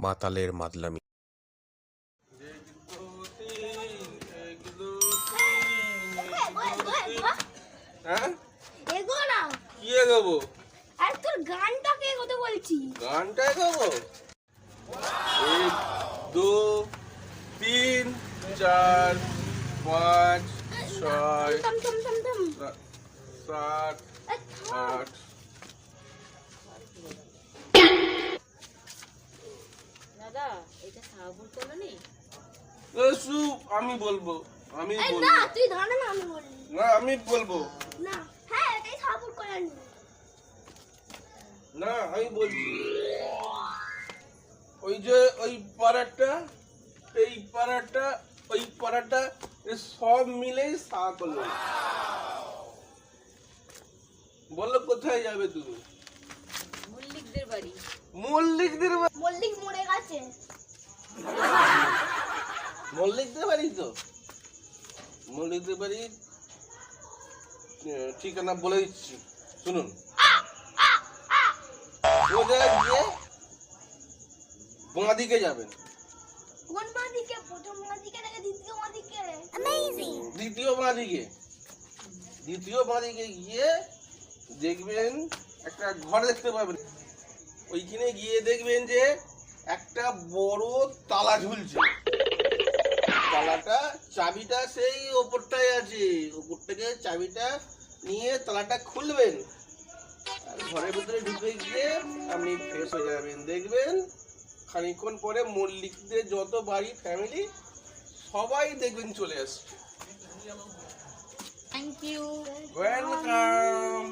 মাতালের মাতলামি। হ্যাঁ এগো না কি এগোবো? আর তোর গানটাকে এগোতে বলছি। গানটা এগোবো? 1 2 3 4 5 6 থাম থাম থাম থাম 7 এই থাম। 8 দাদা এটা সাবুর কলোনি? আমি বলবো এই না তুই ধর না আমি বলি না আমি বলবো না। হ্যাঁ এটাই সাবুর করেন। না আমি বলছি ওই যে ওই পাড়াটা এই পাড়াটা ওই পাড়াটা সব মিলেই সা করলো। বলো কোথায় যাবে তুমি? মল্লিকদের বাড়ি। মল্লিকদের মল্লিক মরে গেছে। মল্লিকদের বাড়ি তো মল্লিকদের বাড়ি ঠিকানা বলে দিচ্ছি শুনুন। সোজা গিয়ে বাঁ দিকে যাবেন। কোন মা দিকে? প্রথম মা দিকে নাকি দ্বিতীয় মা দিকে? অ্যামেজিং। দ্বিতীয় বাঁ দিকে গিয়ে দেখবেন একটা ঘর দেখতে পাবেন। ওইখানে গিয়ে দেখবেন যে একটা বড় তালা ঝুলছে। তালাটা চাবিটা সেই ওপরটায় আছে। ওপর থেকে চাবিটা নিয়ে তালাটা খুলবেন আর ঘরের ভিতরে ঢুকে গিয়ে আপনি ফ্রেশ হয়ে যাবেন। দেখবেন খানিকক্ষণ পরে মল্লিকদের যত বাড়ি ফ্যামিলি সবাই দেখবেন চলে আসছে। Thank you. ওয়েলকাম।